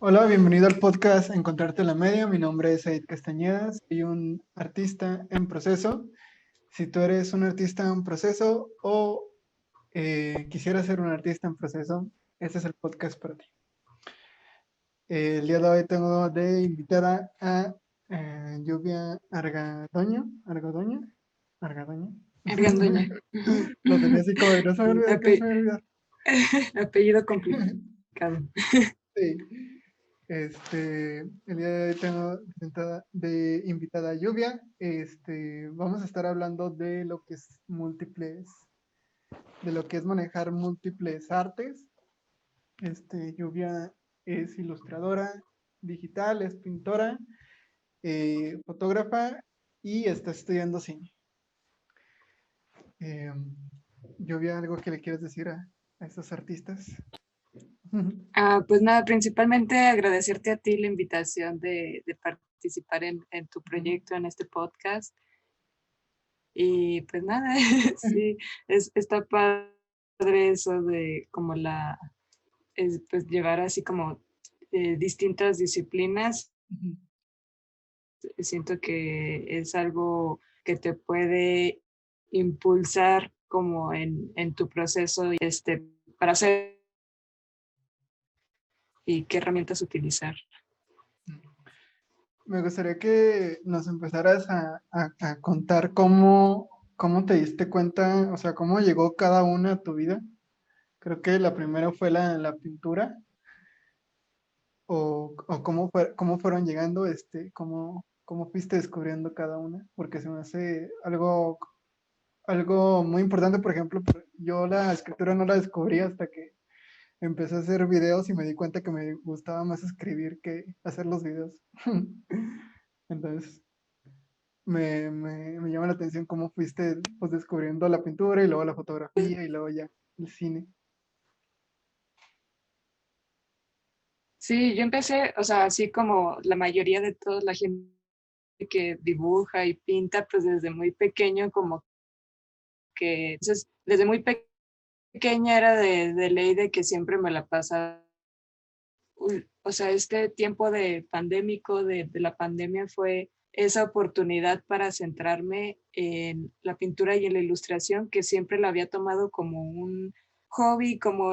Hola, bienvenido al podcast Encontrarte en la Media. Mi nombre es Said Castañeda, soy un artista en proceso. Si tú eres un artista en proceso o quisieras ser un artista en proceso, este es el podcast para ti. El día de hoy tengo de invitada a Lluvia Argadoña. Argandoña. Lo tenía así como de no se me olvidar, que no se Ape- me olvidar. Apellido complicado. Sí. El día de hoy tengo de invitada a Lluvia. Vamos a estar hablando de lo que es de lo que es manejar múltiples artes. Lluvia es ilustradora digital, es pintora, fotógrafa y está estudiando cine. Eh, Lluvia, ¿algo que le quieres decir a estos artistas? Pues nada, principalmente agradecerte a ti la invitación de participar en tu proyecto, en este podcast. Y pues nada, sí, está padre eso de como pues llevar así como distintas disciplinas. Siento que es algo que te puede impulsar como en tu proceso para hacer y qué herramientas utilizar. Me gustaría que nos empezaras a contar cómo te diste cuenta, o sea, cómo llegó cada una a tu vida. Creo que la primera fue la pintura, o cómo fueron llegando, cómo fuiste descubriendo cada una, porque se me hace algo muy importante. Por ejemplo, yo la escritura no la descubrí hasta que empecé a hacer videos y me di cuenta que me gustaba más escribir que hacer los videos. Entonces, me llama la atención cómo fuiste pues, descubriendo la pintura y luego la fotografía y luego ya el cine. Sí, yo empecé, o sea, así como la mayoría de toda la gente que dibuja y pinta, pues desde muy pequeño, como que, entonces, desde muy pequeña era de ley de que siempre me la pasaba. O sea, este tiempo de pandémico, de la pandemia, fue esa oportunidad para centrarme en la pintura y en la ilustración, que siempre la había tomado como un hobby, como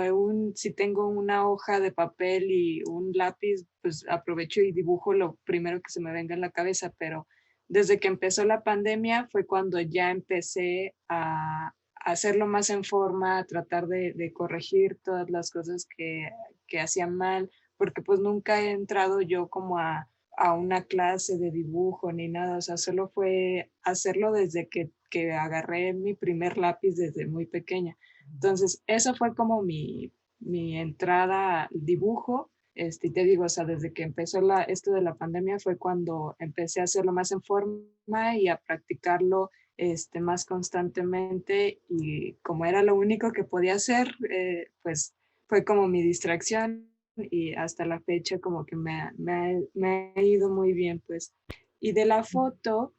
si tengo una hoja de papel y un lápiz, pues aprovecho y dibujo lo primero que se me venga en la cabeza, pero desde que empezó la pandemia fue cuando ya empecé a hacerlo más en forma, a tratar de corregir todas las cosas que hacía mal, porque pues nunca he entrado yo como a una clase de dibujo ni nada, o sea, solo fue hacerlo desde que agarré mi primer lápiz desde muy pequeña. Entonces, eso fue como mi entrada al dibujo. Y te digo, o sea, desde que empezó esto de la pandemia fue cuando empecé a hacerlo más en forma y a practicarlo más constantemente, y como era lo único que podía hacer, pues fue como mi distracción, y hasta la fecha como que me ha ido muy bien, pues. Y de la foto,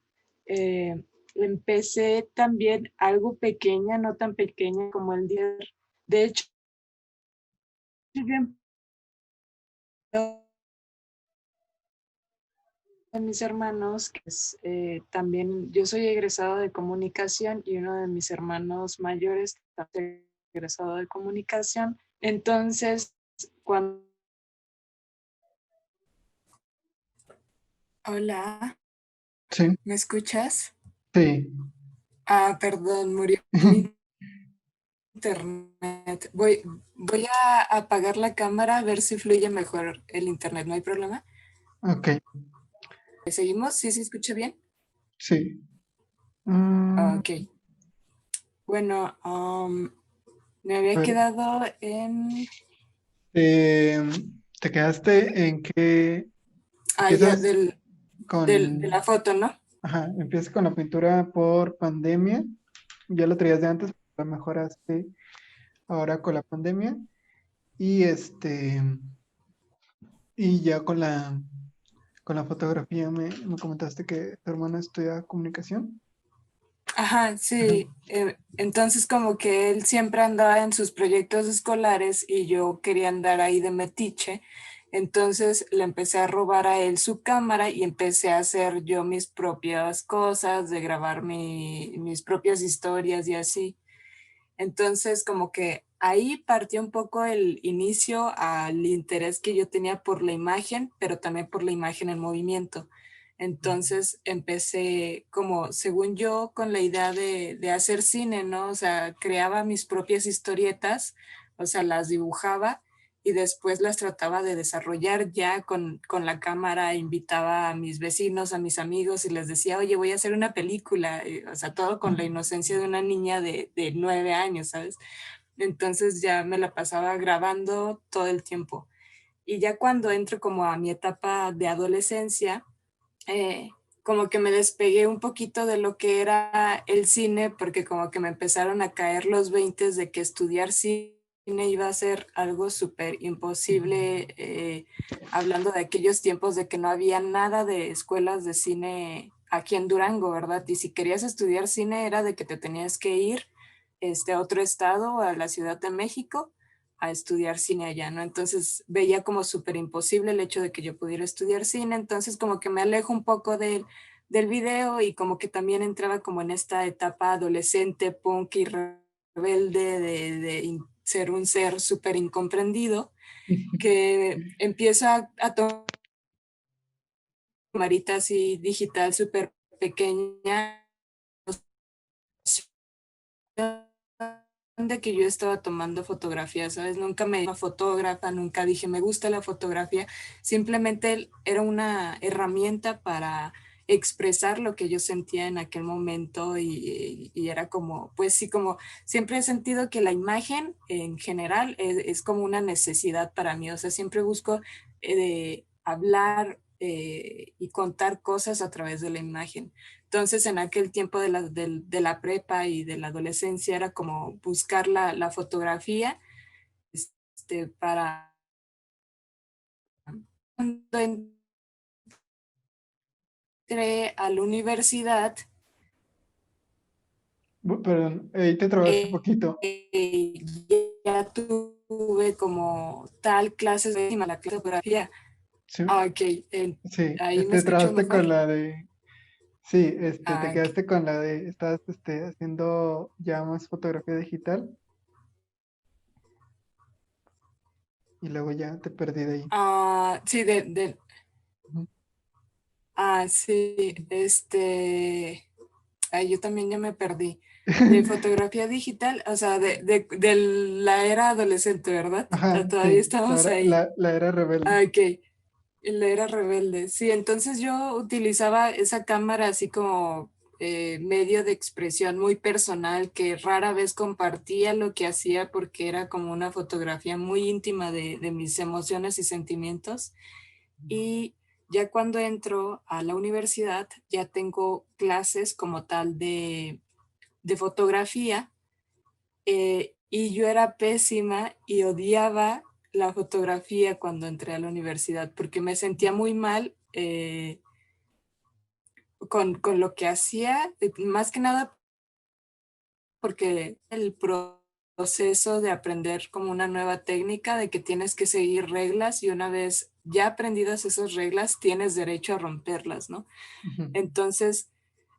eh, empecé también algo pequeña, no tan pequeña como el día. De hecho, yo de mis hermanos, que es también, yo soy egresado de comunicación y uno de mis hermanos mayores también es egresado de comunicación. Entonces, cuando... Hola, Sí, ¿me escuchas? sí. Ah, perdón, murió mi internet. Voy a apagar la cámara a ver si fluye mejor el internet. ¿No hay problema? Ok, ¿Seguimos? ¿Sí se escucha bien? sí. Ok. Bueno, me había Pero, quedado en... eh, ¿te quedaste en que Ah, ya, empiezas de la foto, ¿no? empiezas con la pintura por pandemia? Ya lo traías de antes, pero lo mejoraste ahora con la pandemia. Y y ya con la fotografía me comentaste que tu hermano estudia comunicación. Ajá, Ujú. sí. Entonces como que él siempre andaba en sus proyectos escolares y yo quería andar ahí de metiche Entonces le empecé a robar a él su cámara y empecé a hacer yo mis propias cosas, de grabar mis propias historias y así. Entonces, como que ahí partió un poco el inicio al interés que yo tenía por la imagen, pero también por la imagen en movimiento. Entonces empecé como, según yo, con la idea de hacer cine, ¿no? O sea, creaba mis propias historietas, o sea, las dibujaba y después las trataba de desarrollar ya con la cámara, invitaba a mis vecinos, a mis amigos y les decía, oye, voy a hacer una película, o sea, todo con la inocencia de una niña de 9 años, ¿sabes? Entonces ya me la pasaba grabando todo el tiempo. Y ya cuando entro como a mi etapa de adolescencia, como que me despegué un poquito de lo que era el cine, porque como que me empezaron a caer los veintes de que estudiar cine iba a ser algo súper imposible, hablando de aquellos tiempos de que no había nada de escuelas de cine aquí en Durango, ¿verdad? Y si querías estudiar cine era de que te tenías que ir a otro estado, a la Ciudad de México, a estudiar cine allá, ¿no? Entonces veía como súper imposible el hecho de que yo pudiera estudiar cine, entonces como que me alejo un poco del video y como que también entraba como en esta etapa adolescente, punk y rebelde de ser un ser súper incomprendido, que empieza a tomar camarita así digital súper pequeña, de que yo estaba tomando fotografías, ¿sabes? Nunca me una fotógrafa, nunca dije me gusta la fotografía, simplemente era una herramienta para expresar lo que yo sentía en aquel momento y era como, pues sí, como siempre he sentido que la imagen en general es como una necesidad para mí, o sea, siempre busco hablar y contar cosas a través de la imagen. Entonces, en aquel tiempo de la prepa y de la adolescencia era como buscar la fotografía para cuando entré a la universidad, Perdón, ahí te trabaste un eh, poquito. eh, ya tuve como tal clases de la clase de fotografía. Sí, Ah, ok, sí, ahí me escucho trabaste mejor. con la de, sí, te Ah, ok. quedaste con la de, estás, haciendo ya más fotografía digital y luego ya te perdí de ahí. Ah, sí, Ujú. sí, ay, yo también ya me perdí. De fotografía digital, o sea, de la era adolescente, ¿verdad? Ajá, Todavía sí, estamos ahí. la era rebelde. Ah, ok, la era rebelde. Sí, entonces yo utilizaba esa cámara así como medio de expresión muy personal, que rara vez compartía lo que hacía porque era como una fotografía muy íntima de mis emociones y sentimientos. Y ya cuando entro a la universidad, ya tengo clases como tal de fotografía, y yo era pésima y odiaba la fotografía cuando entré a la universidad porque me sentía muy mal con lo que hacía, más que nada porque el proceso de aprender como una nueva técnica, de que tienes que seguir reglas y una vez ya aprendidas esas reglas, tienes derecho a romperlas, ¿no? Ujú. Entonces,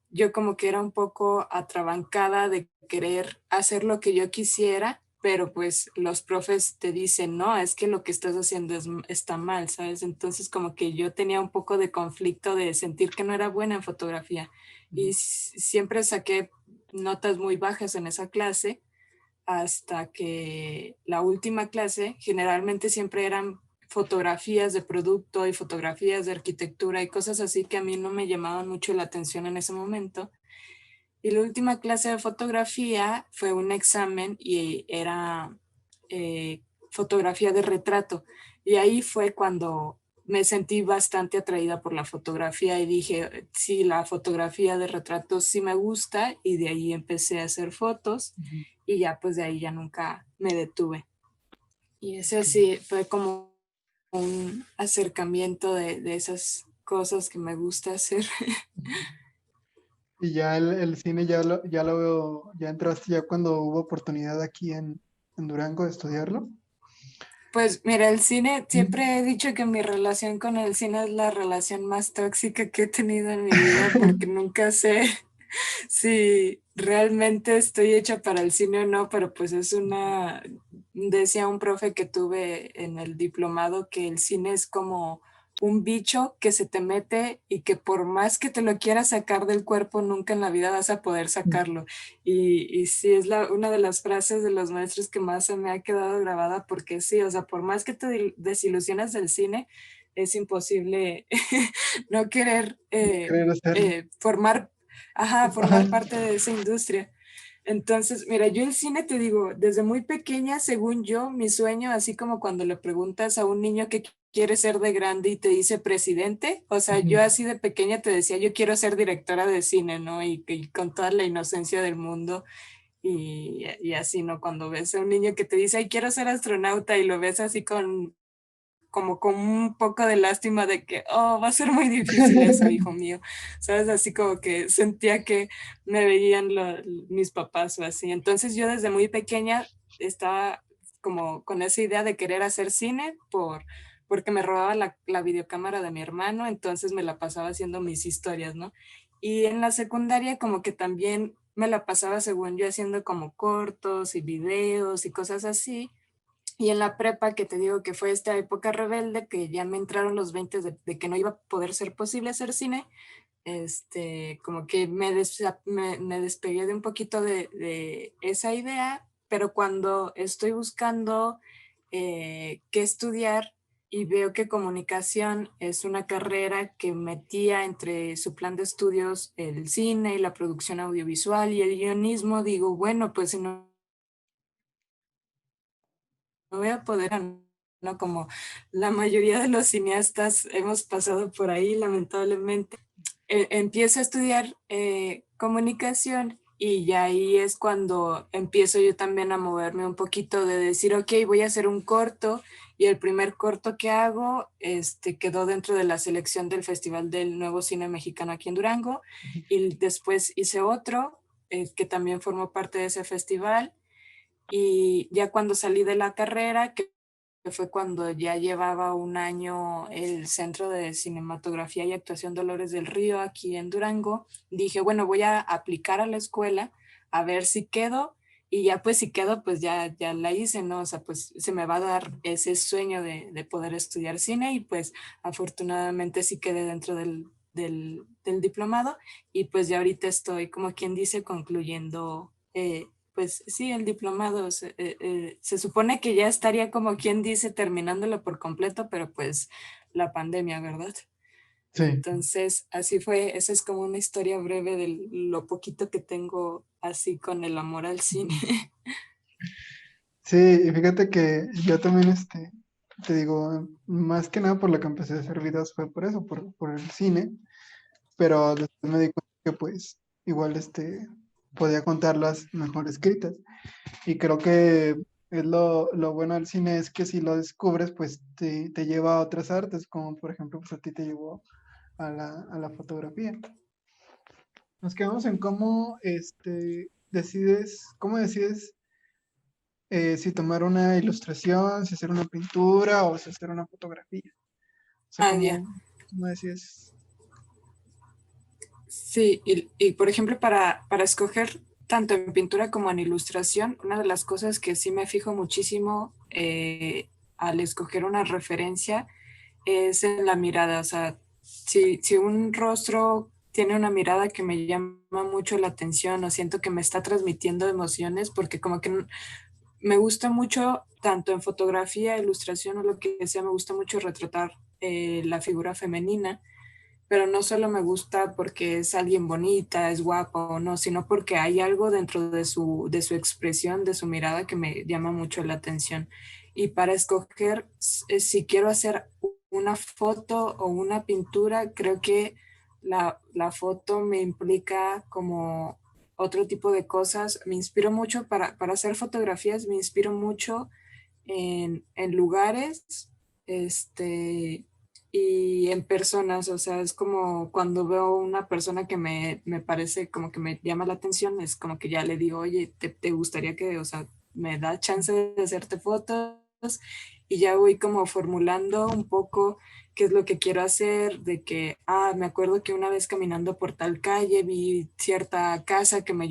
yo como que era un poco atrabancada de querer hacer lo que yo quisiera, pero pues los profes te dicen, no, es que lo que estás haciendo está mal, ¿sabes? Entonces como que yo tenía un poco de conflicto de sentir que no era buena en fotografía y Ujú. siempre saqué notas muy bajas en esa clase hasta que la última clase generalmente siempre eran fotografías de producto y fotografías de arquitectura y cosas así que a mí no me llamaban mucho la atención en ese momento. Y la última clase de fotografía fue un examen y era fotografía de retrato. Y ahí fue cuando me sentí bastante atraída por la fotografía y dije, sí, la fotografía de retratos sí me gusta y de ahí empecé a hacer fotos Ujú. y ya pues de ahí ya nunca me detuve. Y ese Ok. sí fue como un acercamiento de esas cosas que me gusta hacer. Ujú. Y ya el cine ya entraste ya cuando hubo oportunidad aquí en Durango de estudiarlo. Pues mira, el cine, siempre he dicho que mi relación con el cine es la relación más tóxica que he tenido en mi vida porque nunca sé si realmente estoy hecha para el cine o no, pero pues decía un profe que tuve en el diplomado que el cine es como un bicho que se te mete y que por más que te lo quieras sacar del cuerpo, nunca en la vida vas a poder sacarlo. Y sí, es una de las frases de los maestros que más se me ha quedado grabada porque sí, o sea, por más que te desilusionas del cine, es imposible no querer Querer hacerlo. formar Ajá. parte de esa industria. Entonces, mira, yo el cine te digo, desde muy pequeña, según yo, mi sueño, así como cuando le preguntas a un niño qué quiere ser de grande y te dice presidente, o sea, yo así de pequeña te decía, yo quiero ser directora de cine, ¿no? Y con toda la inocencia del mundo y así, ¿no? Cuando ves a un niño que te dice, ay, quiero ser astronauta y lo ves así como con un poco de lástima de que, oh, va a ser muy difícil eso, hijo mío. ¿Sabes? Así como que sentía que me veían mis papás o así. Entonces yo desde muy pequeña estaba como con esa idea de querer hacer cine porque me robaba la videocámara de mi hermano, entonces me la pasaba haciendo mis historias, ¿no? Y en la secundaria como que también me la pasaba, según yo, haciendo como cortos y videos y cosas así. Y en la prepa, que te digo que fue esta época rebelde, que ya me entraron los 20 de que no iba a poder ser posible hacer cine, como que me despegué de un poquito de esa idea, pero cuando estoy buscando qué estudiar y veo que comunicación es una carrera que metía entre su plan de estudios el cine y la producción audiovisual y el guionismo, digo, bueno, pues si no voy a poder, ¿no? Como la mayoría de los cineastas hemos pasado por ahí, lamentablemente. Empiezo a estudiar comunicación y ya ahí es cuando empiezo yo también a moverme un poquito de decir, ok, voy a hacer un corto y el primer corto que hago quedó dentro de la selección del Festival del Nuevo Cine Mexicano aquí en Durango y después hice otro que también formó parte de ese festival y ya cuando salí de la carrera, que fue cuando ya llevaba un año el Centro de Cinematografía y Actuación Dolores del Río aquí en Durango, dije, bueno, voy a aplicar a la escuela a ver si quedo y ya pues si quedo, pues ya la hice, ¿no? O sea, pues se me va a dar ese sueño de poder estudiar cine y pues afortunadamente sí quedé dentro del diplomado y pues ya ahorita estoy, como quien dice, concluyendo pues sí, el diplomado se supone que ya estaría como quien dice terminándolo por completo, pero pues la pandemia, ¿verdad? Sí, Entonces, así fue, esa es como una historia breve de lo poquito que tengo así con el amor al cine. sí, y fíjate que yo también, te digo, más que nada por lo que empecé a hacer videos fue por eso, por el cine, pero después me di cuenta que pues igual, podía contarlas mejor escritas. Y creo que es lo bueno del cine es que si lo descubres, pues te lleva a otras artes, como por ejemplo, pues a ti te llevó a la fotografía. Nos quedamos en cómo, cómo decides si tomar una ilustración, si hacer una pintura o si hacer una fotografía. O sea, Ah, ya. cómo decides. Sí, y por ejemplo, para escoger tanto en pintura como en ilustración, una de las cosas que sí me fijo muchísimo al escoger una referencia es en la mirada. O sea, si un rostro tiene una mirada que me llama mucho la atención o siento que me está transmitiendo emociones, porque como que me gusta mucho, tanto en fotografía, ilustración o lo que sea, me gusta mucho retratar la figura femenina, pero no solo me gusta porque es alguien bonita, es guapo o no, sino porque hay algo dentro de su expresión, de su mirada que me llama mucho la atención. Y para escoger si quiero hacer una foto o una pintura, creo que la foto me implica como otro tipo de cosas. Me inspiro mucho para hacer fotografías, me inspiro mucho en lugares, y en personas, o sea, es como cuando veo una persona que me parece como que me llama la atención, es como que ya le digo, oye, ¿te gustaría que, o sea, me da chance de hacerte fotos? y ya voy como formulando un poco qué es lo que quiero hacer, de que, me acuerdo que una vez caminando por tal calle vi cierta casa que me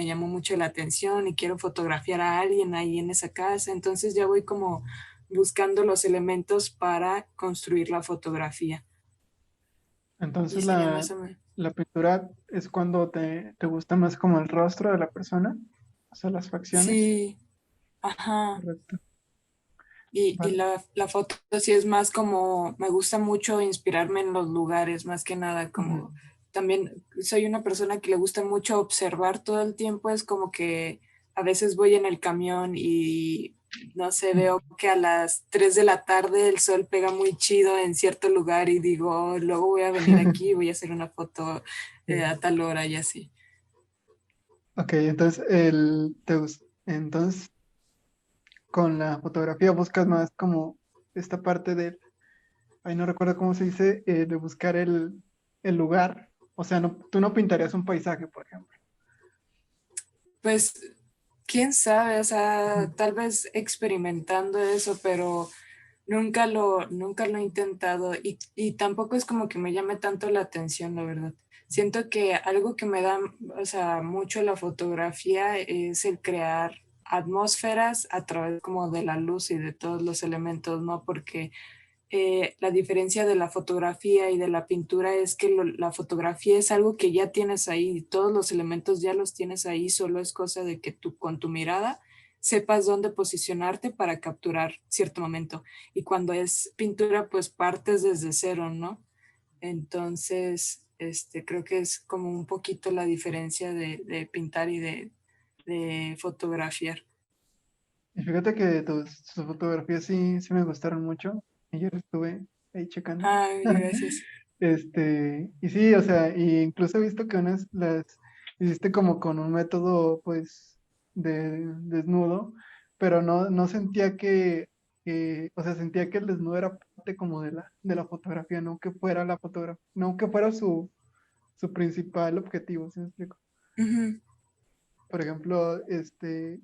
llamó mucho la atención y quiero fotografiar a alguien ahí en esa casa, entonces ya voy como buscando los elementos para construir la fotografía. Y Entonces sería más o menos. la pintura es cuando te gusta más como el rostro de la persona, o sea, las facciones. Sí, ajá. Correcto. Y Vale. la foto sí es más como, me gusta mucho inspirarme en los lugares, más que nada, Ujú. como también soy una persona que le gusta mucho observar todo el tiempo, es como que a veces voy en el camión y no sé, veo que a las 3 de la tarde el sol pega muy chido en cierto lugar y digo, "Oh, luego voy a venir aquí y voy a hacer una foto Sí. a tal hora y así". Ok, entonces, entonces con la fotografía buscas más como esta parte de, ahí no recuerdo cómo se dice, de buscar el lugar. O sea, no, tú no pintarías un paisaje, por ejemplo. Pues quién sabe, o Ujú. sea, tal vez experimentando eso, pero nunca lo he intentado y tampoco es como que me llame tanto la atención, la verdad. Siento que algo que me da, o sea, mucho la fotografía es el crear atmósferas a través como de la luz y de todos los elementos, ¿no? Porque la diferencia de la fotografía y de la pintura es que la fotografía es algo que ya tienes ahí, todos los elementos ya los tienes ahí, solo es cosa de que tú con tu mirada sepas dónde posicionarte para capturar cierto momento. Y cuando es pintura, pues partes desde cero, ¿no? Entonces, creo que es como un poquito la diferencia de pintar y de fotografiar. Y fíjate que tus fotografías sí, sí me gustaron mucho. Ayer estuve ahí checando. Ay, gracias. Y sí, o sea, y incluso he visto que unas las hiciste como con un método, pues, de desnudo, pero no sentía o sea, sentía que el desnudo era parte como de la fotografía, no que fuera la fotografía, no que fuera su principal objetivo, ¿sí me explico? Ujú. Por ejemplo,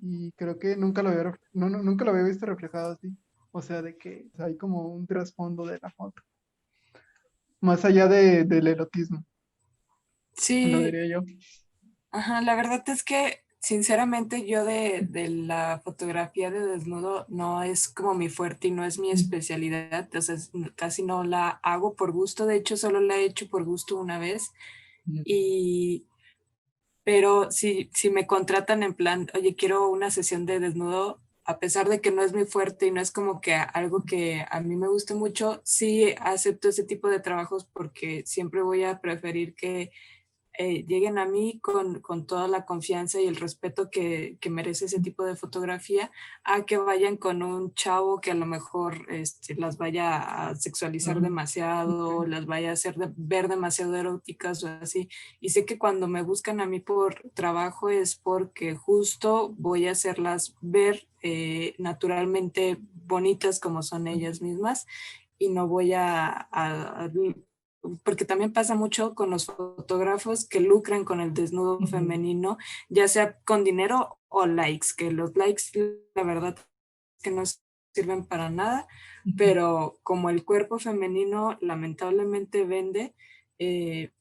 y creo que nunca lo había, nunca lo había visto reflejado así, o sea, de que hay como un trasfondo de la foto, más allá del erotismo, lo Sí, diría yo. ajá, la verdad es que sinceramente yo de la fotografía de desnudo no es como mi fuerte y no es mi especialidad, o sea, casi no la hago por gusto, de hecho solo la he hecho por gusto una vez y pero si me contratan en plan, oye, quiero una sesión de desnudo, a pesar de que no es muy fuerte y no es como que algo que a mí me guste mucho, sí acepto ese tipo de trabajos porque siempre voy a preferir que lleguen a mí con toda la confianza y el respeto que merece ese tipo de fotografía, a que vayan con un chavo que a lo mejor las vaya a sexualizar Ujú. demasiado, las vaya a hacer ver demasiado eróticas o así. Y sé que cuando me buscan a mí por trabajo es porque justo voy a hacerlas ver naturalmente bonitas como son ellas mismas y no voy porque también pasa mucho con los fotógrafos que lucran con el desnudo Ujú. femenino, ya sea con dinero o likes, que los likes, la verdad, que no sirven para nada, Ujú. pero como el cuerpo femenino lamentablemente vende,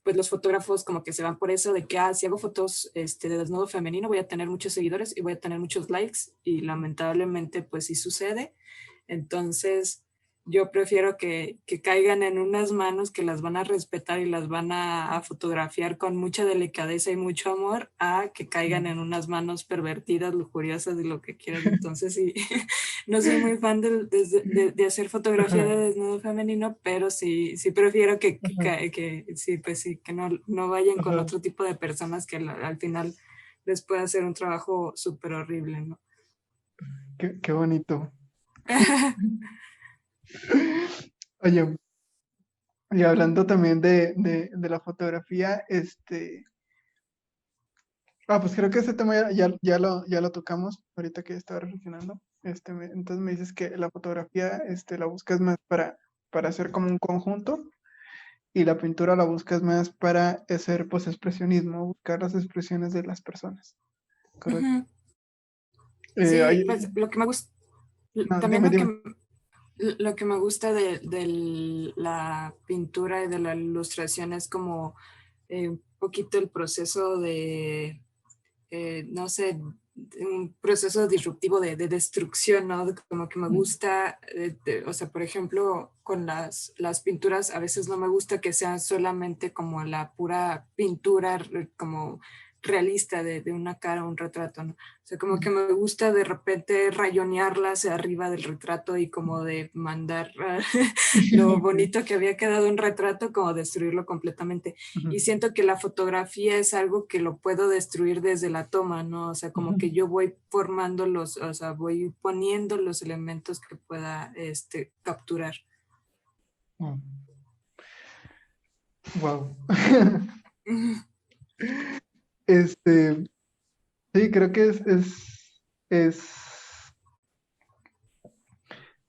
pues los fotógrafos como que se van por eso de que, si hago fotos de desnudo femenino voy a tener muchos seguidores y voy a tener muchos likes y lamentablemente pues sí sucede. Entonces yo prefiero que caigan en unas manos que las van a respetar y las van a fotografiar con mucha delicadeza y mucho amor, a que caigan en unas manos pervertidas, lujuriosas y lo que quieras. Entonces, sí, no soy muy fan de hacer fotografía Ajá, de desnudo femenino, pero sí prefiero ajá, sí, pues sí, que no vayan con ajá. otro tipo de personas que al final les pueda hacer un trabajo súper horrible, ¿no? Qué bonito. Oye, y hablando también de la fotografía, pues creo que ese tema ya lo tocamos ahorita que estaba reflexionando. Entonces me dices que la fotografía, la buscas más para hacer como un conjunto y la pintura la buscas más para hacer pues expresionismo, buscar las expresiones de las personas. Correcto. Ujú. Sí, Hay, pues lo que me gusta, no, también dime, dime. Lo que me gusta de la pintura y de la ilustración es como un poquito el proceso de, no sé, un proceso disruptivo de destrucción, ¿no? Como que me gusta, o sea, por ejemplo, con las pinturas, a veces no me gusta que sean solamente como la pura pintura como realista de una cara, un retrato, ¿no? O sea, como que me gusta de repente rayonearla hacia arriba del retrato y como de mandar lo Ok. bonito que había quedado un retrato, como destruirlo completamente. Ujú, Y siento que la fotografía es algo que lo puedo destruir desde la toma, ¿no? O sea, como que yo voy formando o sea, voy poniendo los elementos que pueda capturar. ujú. Wow. Este, sí, creo que es,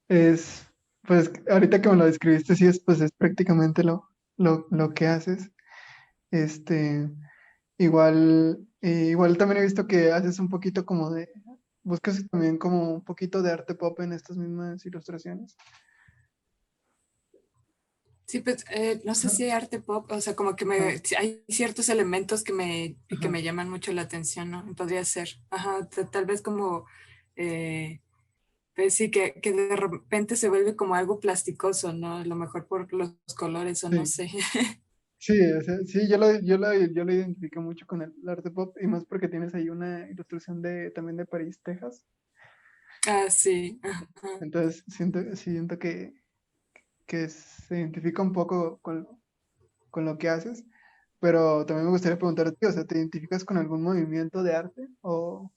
es, pues ahorita que me lo describiste, sí es, pues es prácticamente lo que haces. Este, igual también he visto que haces un poquito como buscas también como un poquito de arte pop en estas mismas ilustraciones. Sí, pues no sé Ajá, si hay arte pop, o sea, como que ajá, sí, hay ciertos elementos que ajá. me llaman mucho la atención, ¿no? Podría ser, ajá, tal vez como, eh, pues sí, que de repente se vuelve como algo plasticoso, ¿no? A lo mejor por los colores o no Sí, sé. sí, o sea, sí, yo lo identifico mucho con el arte pop y más porque tienes ahí una ilustración también de París, Texas. Ah, sí, ajá. Entonces siento que se identifica un poco con lo que haces, pero también me gustaría preguntarte, o sea, ¿te identificas con algún movimiento de arte? O...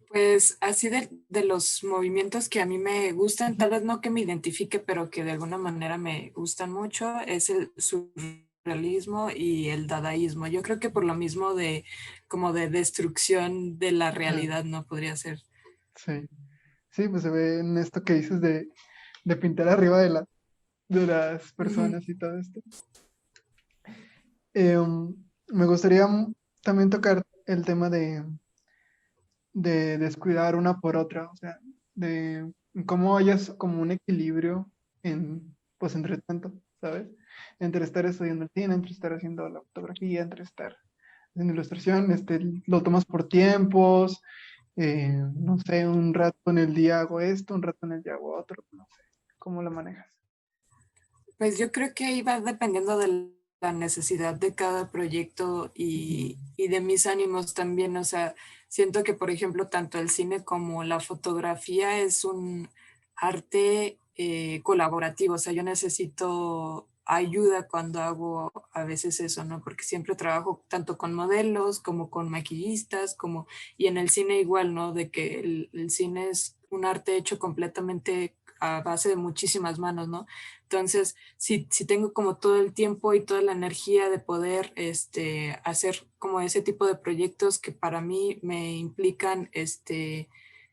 Pues así de los movimientos que a mí me gustan, Ujú, tal vez no que me identifique, pero que de alguna manera me gustan mucho, es el surrealismo y el dadaísmo. Yo creo que por lo mismo de como de destrucción de la ajá, realidad, ¿no? Podría ser. sí, sí, pues se ve en esto que dices de pintar arriba de las Ujú. personas y todo esto. Me gustaría también tocar el tema de descuidar una por otra, o sea, de cómo hayas como un equilibrio pues entre tanto, ¿sabes? Entre estar estudiando el cine, entre estar haciendo la fotografía, entre estar haciendo ilustración, lo tomas por tiempos, no sé, un rato en el día hago esto, un rato en el día hago otro, no sé, ¿cómo lo manejas? Pues yo creo que ahí va dependiendo de la necesidad de cada proyecto Ujú, y de mis ánimos también. O sea, siento que, por ejemplo, tanto el cine como la fotografía es un arte colaborativo. O sea, yo necesito ayuda cuando hago a veces eso, ¿no? Porque siempre trabajo tanto con modelos como con maquillistas, y en el cine igual, ¿no? De que el cine es un arte hecho completamente a base de muchísimas manos, ¿no? Entonces, si tengo como todo el tiempo y toda la energía de poder hacer como ese tipo de proyectos que para mí me implican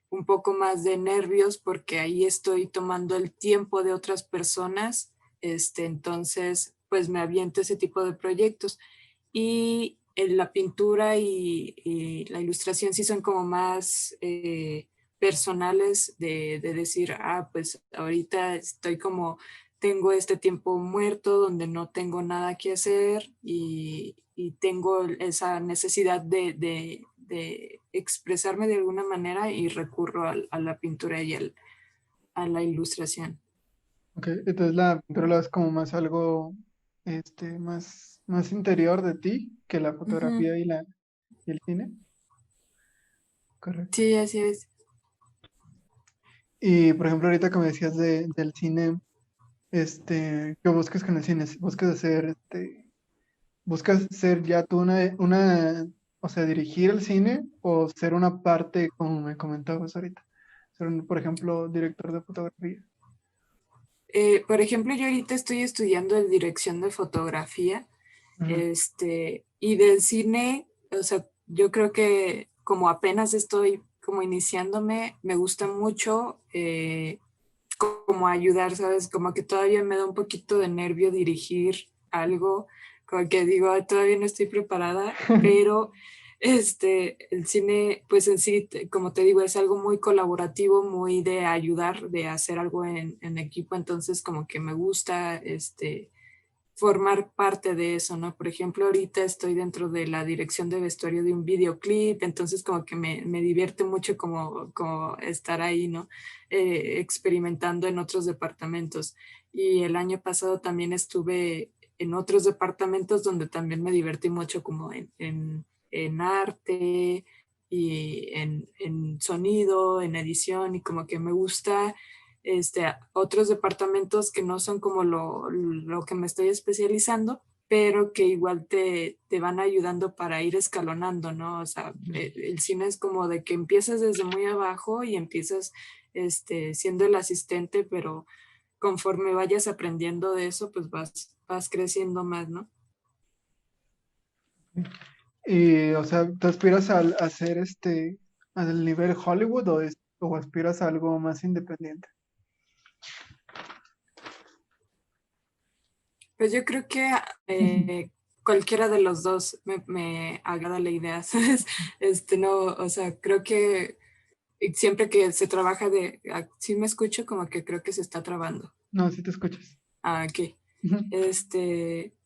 un poco más de nervios porque ahí estoy tomando el tiempo de otras personas, entonces pues me aviento ese tipo de proyectos. Y en la pintura y la ilustración sí son como más personales de decir, ah, pues ahorita estoy como, tengo este tiempo muerto donde no tengo nada que hacer y tengo esa necesidad de expresarme de alguna manera y recurro a la pintura y a la ilustración. ok, entonces la pintura lo ves como más algo, más interior de ti que la Ujú. fotografía y el cine, correcto. Sí, así es. Y por ejemplo, ahorita que me decías del cine, ¿qué buscas con el cine? ¿Buscas ser ya tú o sea, dirigir el cine o ser una parte, como me comentabas ahorita? Ser, por ejemplo, director de fotografía. Por ejemplo, yo ahorita estoy estudiando en dirección de fotografía, Ujú, y del cine, o sea, yo creo que como apenas estoy como iniciándome, me gusta mucho como ayudar, ¿sabes? Como que todavía me da un poquito de nervio dirigir algo, como que digo, "Ay, todavía no estoy preparada", pero el cine, pues en sí, como te digo, es algo muy colaborativo, muy de ayudar, de hacer algo en equipo, entonces como que me gusta, formar parte de eso, ¿no? Por ejemplo, ahorita estoy dentro de la dirección de vestuario de un videoclip, entonces como que me divierte mucho como estar ahí, ¿no? Experimentando en otros departamentos. Y el año pasado también estuve en otros departamentos donde también me divertí mucho como en arte y en sonido, en edición y como que me gusta otros departamentos que no son como lo que me estoy especializando, pero que igual te van ayudando para ir escalonando, ¿no? O sea, el cine es como de que empiezas desde muy abajo y empiezas siendo el asistente, pero conforme vayas aprendiendo de eso, pues vas creciendo más, ¿no? Y, o sea, ¿tú aspiras a hacer al nivel Hollywood o aspiras a algo más independiente? Pues yo creo que cualquiera de los dos me agrada la idea, ¿sabes? No, o sea, creo que siempre que se trabaja sí me escucho como que creo que se está trabando. No, si te escuchas. Ah, ok. Ujú.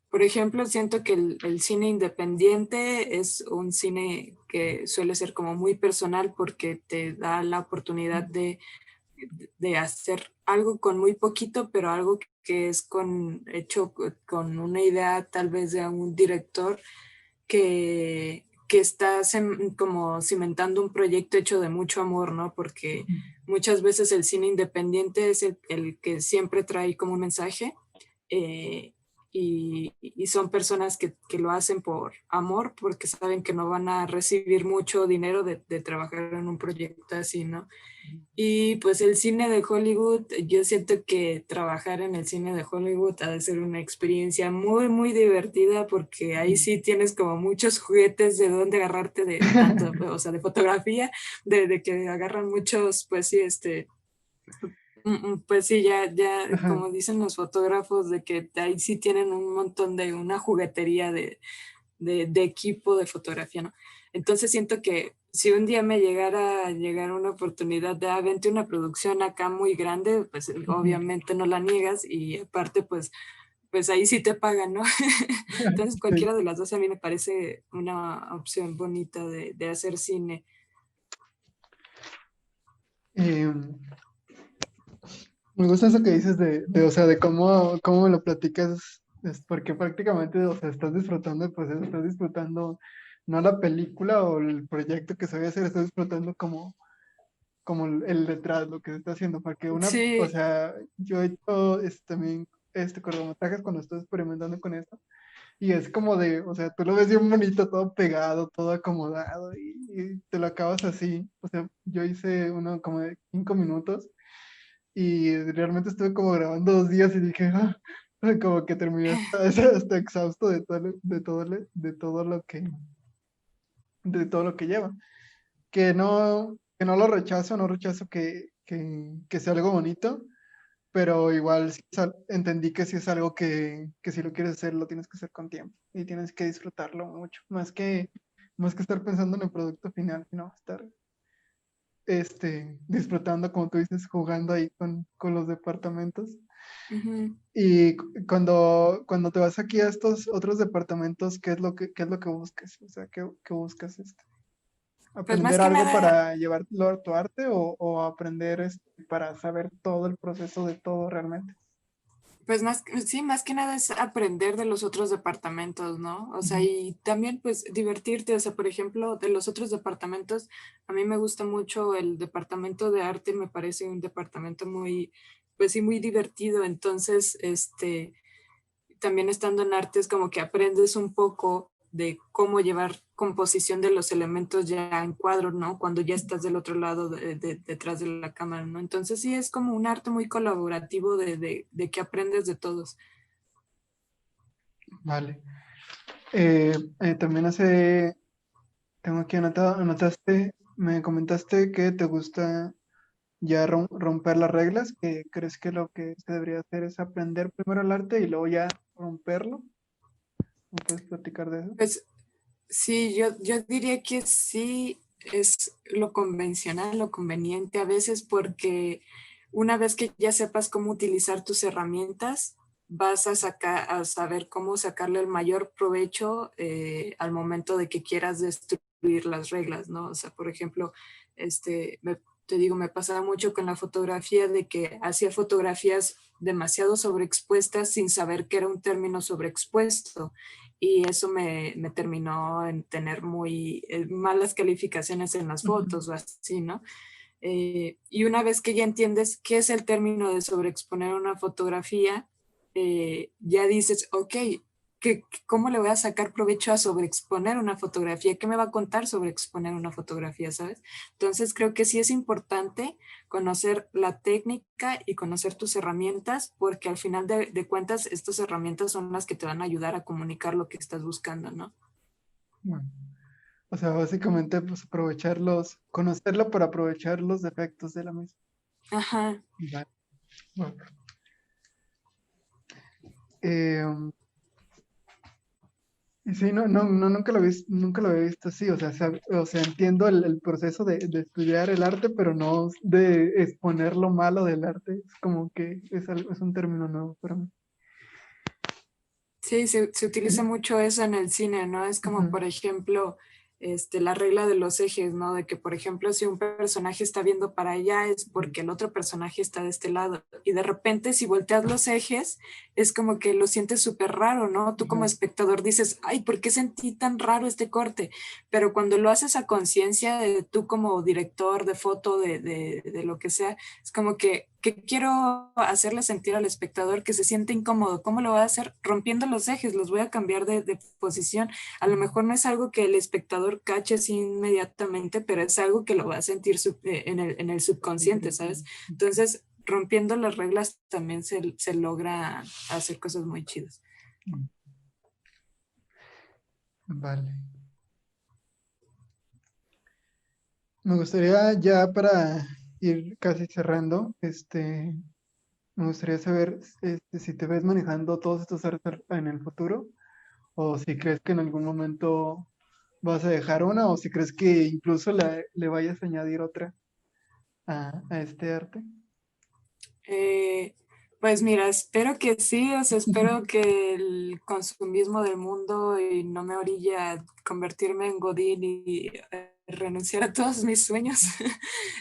Por ejemplo, siento que el cine independiente es un cine que suele ser como muy personal porque te da la oportunidad de hacer algo con muy poquito, pero algo que es hecho con una idea tal vez de un director que está como cimentando un proyecto hecho de mucho amor, ¿no? Porque muchas veces el cine independiente es el que siempre trae como un mensaje eh, y son personas que lo hacen por amor, porque saben que no van a recibir mucho dinero de trabajar en un proyecto así, ¿no? Y pues el cine de Hollywood, yo siento que trabajar en el cine de Hollywood ha de ser una experiencia muy, muy divertida porque ahí sí tienes como muchos juguetes de dónde agarrarte de tanto, o sea, de fotografía, de que agarran muchos, pues sí, pues sí, ya, Ajá. como dicen los fotógrafos, de que ahí sí tienen un montón de una juguetería de equipo de fotografía, ¿no? Entonces siento que si un día me llegara a llegar una oportunidad de, vente una producción acá muy grande, pues Ujú. obviamente no la niegas y aparte pues ahí sí te pagan, ¿no? Entonces Sí. cualquiera de las dos a mí me parece una opción bonita de hacer cine. Eh, Me gusta eso que dices o sea, de cómo me lo platicas, es porque prácticamente, o sea, estás disfrutando el proceso, estás disfrutando no la película o el proyecto que se vaya a hacer, estás disfrutando como el detrás, lo que se está haciendo, porque o Sí, sea, yo he hecho también cortometrajes cuando estoy experimentando con esto, y es como o sea, tú lo ves bien bonito, todo pegado, todo acomodado, y te lo acabas así, o sea, yo hice uno como de 5 minutos, y realmente estuve como grabando 2 días y dije, como que terminé hasta exhausto de todo lo que lleva. Que no lo rechazo, no rechazo que sea algo bonito, pero igual sí entendí que sí es algo que si lo quieres hacer, lo tienes que hacer con tiempo y tienes que disfrutarlo mucho, más que estar pensando en el producto final, sino estar disfrutando, como tú dices, jugando ahí con los departamentos. ujú. Y cuando te vas aquí a estos otros departamentos, ¿qué es lo que buscas? O sea, ¿qué buscas? Pues más ¿Aprender que algo nada, para llevarlo a tu arte o aprender para saber todo el proceso de todo realmente? pues sí, más que nada es aprender de los otros departamentos, ¿no? O sea, Ujú. y también pues divertirte, o sea, por ejemplo, de los otros departamentos, a mí me gusta mucho el departamento de arte, me parece un departamento muy, pues sí, muy divertido, entonces, también estando en arte es como que aprendes un poco de cómo llevar composición de los elementos ya en cuadro, ¿no? Cuando ya estás del otro lado detrás de la cámara, ¿no? Entonces sí es como un arte muy colaborativo de que aprendes de todos. Vale. También tengo aquí me comentaste que te gusta ya romper las reglas, que crees que lo que se debería hacer es aprender primero el arte y luego ya romperlo. ¿Me puedes platicar de eso? Pues Sí, yo diría que sí es lo convencional, lo conveniente a veces, porque una vez que ya sepas cómo utilizar tus herramientas, vas a a saber cómo sacarle el mayor provecho al momento de que quieras destruir las reglas, ¿no? O sea, por ejemplo, te digo, me pasaba mucho con la fotografía de que hacía fotografías demasiado sobreexpuestas sin saber que era un término sobreexpuesto, y eso me terminó en tener muy malas calificaciones en las Ujú. fotos o así, ¿no? Y una vez que ya entiendes qué es el término de sobreexponer una fotografía, ya dices, ok, ¿cómo le voy a sacar provecho a sobreexponer una fotografía? ¿Qué me va a contar sobre exponer una fotografía, sabes? Entonces creo que sí es importante conocer la técnica y conocer tus herramientas, porque al final de cuentas estas herramientas son las que te van a ayudar a comunicar lo que estás buscando, ¿no? Bueno, o sea, básicamente, pues aprovecharlos, conocerlo para aprovechar los defectos de la misma. Ajá. Vale. Bueno, eh, y sí, nunca nunca lo había visto así, o sea, o sea, entiendo el proceso de estudiar el arte, pero no de exponer lo malo del arte, es como que es un término nuevo para mí. Sí, se utiliza mucho eso en el cine, ¿no? Es como, Ujú, por ejemplo, la regla de los ejes, ¿no? De que, por ejemplo, si un personaje está viendo para allá es porque el otro personaje está de este lado. Y de repente, si volteas los ejes, es como que lo sientes súper raro, ¿no? Tú como ujú, espectador dices, ay, ¿por qué sentí tan raro este corte? Pero cuando lo haces a conciencia, de tú como director de foto, de lo que sea, es como que quiero hacerle sentir al espectador que se siente incómodo. ¿Cómo lo voy a hacer? Rompiendo los ejes, los voy a cambiar de posición. A lo mejor no es algo que el espectador cache así inmediatamente, pero es algo que lo va a sentir en el subconsciente, ¿sabes? Entonces, rompiendo las reglas también se logra hacer cosas muy chidas. ujú. Vale. Me gustaría ya para ir casi cerrando, me gustaría saber si te ves manejando todos estos artes en el futuro o si crees que en algún momento vas a dejar una o si crees que incluso le vayas a añadir otra a este arte. Eh, pues mira, espero que sí, o sea, espero que el consumismo del mundo y no me orille a convertirme en Godín y renunciar a todos mis sueños.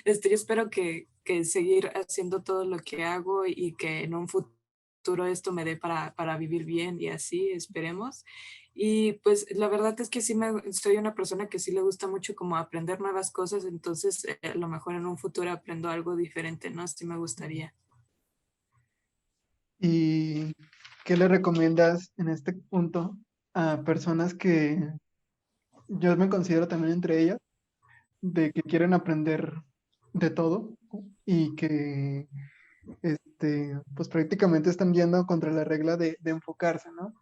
Yo espero que seguir haciendo todo lo que hago y que en un futuro esto me dé para vivir bien y así, esperemos. Y pues la verdad es que sí soy una persona que sí le gusta mucho como aprender nuevas cosas, entonces a lo mejor en un futuro aprendo algo diferente, ¿no? Sí me gustaría. ¿Y qué le recomiendas en este punto a personas que yo me considero también entre ellas, de que quieren aprender de todo y que pues prácticamente están yendo contra la regla de enfocarse, ¿no?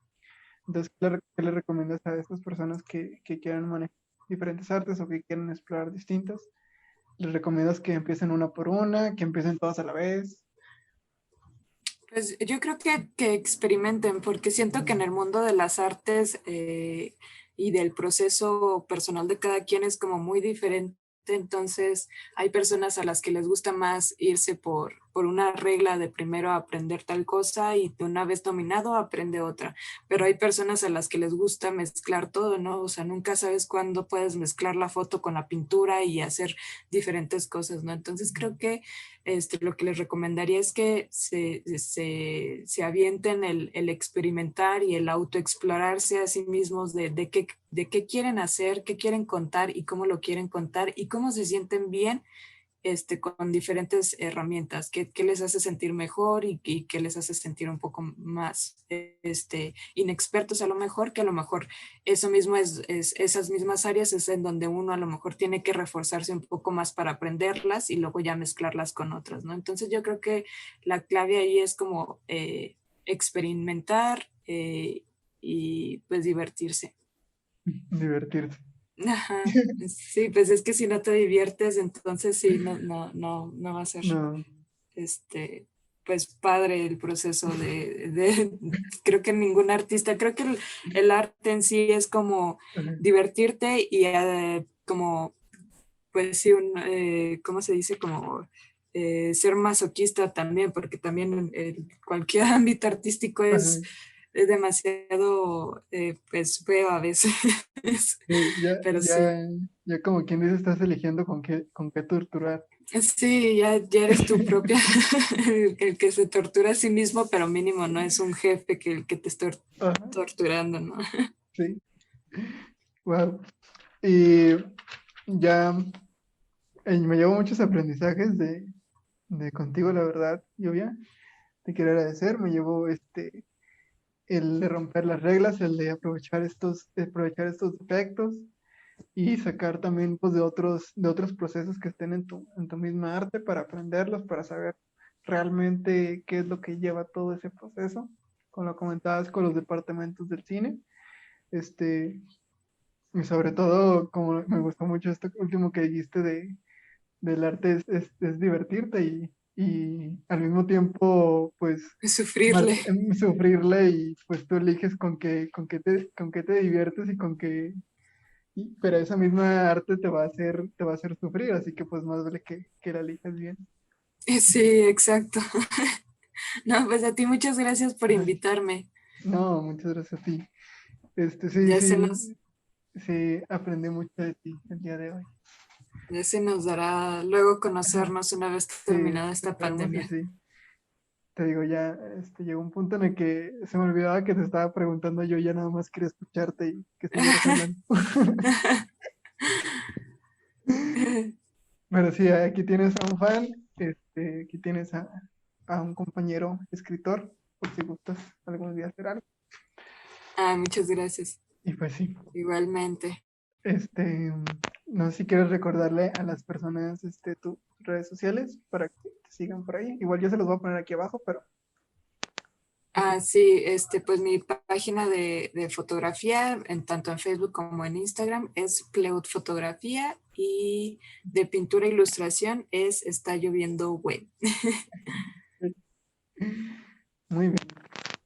Entonces, qué le recomiendas a estas personas que quieran manejar diferentes artes o que quieran explorar distintas? ¿Les recomiendas que empiecen una por una, que empiecen todas a la vez? Pues yo creo que experimenten, porque siento que en el mundo de las artes y del proceso personal de cada quien es como muy diferente. Entonces, hay personas a las que les gusta más irse por una regla de primero aprender tal cosa y de una vez dominado aprende otra. Pero hay personas a las que les gusta mezclar todo, ¿no? O sea, nunca sabes cuándo puedes mezclar la foto con la pintura y hacer diferentes cosas, ¿no? Entonces, creo que lo que les recomendaría es que se avienten el experimentar y el autoexplorarse a sí mismos de qué quieren hacer, qué quieren contar y cómo lo quieren contar y cómo se sienten bien con diferentes herramientas, qué les hace sentir mejor y qué les hace sentir un poco más inexpertos a lo mejor, que a lo mejor eso mismo esas mismas áreas es en donde uno a lo mejor tiene que reforzarse un poco más para aprenderlas y luego ya mezclarlas con otras, ¿no? Entonces yo creo que la clave ahí es como experimentar y pues divertirse. Divertirse. Ajá, sí, pues es que si no te diviertes, entonces sí, no va a ser, No, este, pues padre el proceso creo que ningún artista, creo que el arte en sí es como Ajá, divertirte y como, pues sí, ¿cómo se dice? Como ser masoquista también, porque también cualquier ámbito artístico ajá. es demasiado, pues feo a veces, Sí, pero sí. ya como quien dice, estás eligiendo con qué torturar. Sí, ya eres tu propia, el que se tortura a sí mismo, pero mínimo no es un jefe que el que te está Ajá, torturando, ¿no? sí, wow. Y ya me llevo muchos aprendizajes de contigo, la verdad, Lluvia. Te quiero agradecer. Me llevo el de romper las reglas, el de aprovechar estos defectos y sacar también pues, de otros procesos que estén en tu misma arte para aprenderlos, para saber realmente qué es lo que lleva todo ese proceso. Como lo comentabas con los departamentos del cine. Este, y sobre todo, como me gustó mucho esto último que dijiste del arte es divertirte y al mismo tiempo, pues, Sufrirle. sufrirle y pues tú eliges con qué te diviertes y pero esa misma arte te va a hacer sufrir, así que pues más vale que la elijas bien. Sí, exacto. No, pues a ti muchas gracias por Ay, invitarme. no, muchas gracias a ti. Ya se nos, Sí, aprendí mucho de ti el día de hoy. ya se nos dará luego Ajá, conocernos una vez sí, terminada esta esperemos que pandemia. sí. Te digo, ya llegó un punto en el que se me olvidaba que te estaba preguntando, yo ya nada más quería escucharte y que siguieras hablando. Pero sí, aquí tienes a un fan, aquí tienes a un compañero escritor, por si gustas algún día hacer algo. Ah, muchas gracias. Y pues sí, Igualmente. este, no sé si quieres recordarle a las personas tus redes sociales para que te sigan por ahí. Igual yo se los voy a poner aquí abajo, pero Ah, sí, pues mi página de fotografía, tanto en Facebook como en Instagram, es Pleud Fotografía y de pintura e ilustración Está Lloviendo Web. muy bien.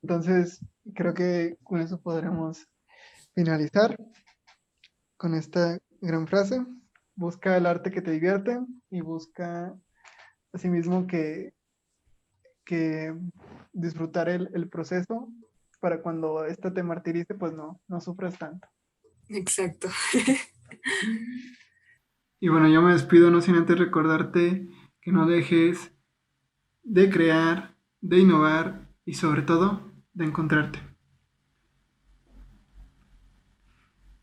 Entonces, creo que con eso podremos finalizar con esta gran frase. Busca el arte que te divierte y busca asimismo que disfrutar el proceso para cuando ésta te martirice, pues no sufras tanto. Exacto. Y bueno, yo me despido no sin antes recordarte que no dejes de crear, de innovar y sobre todo de encontrarte.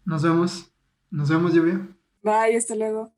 Nos vemos, Lluvia. Bye, hasta luego.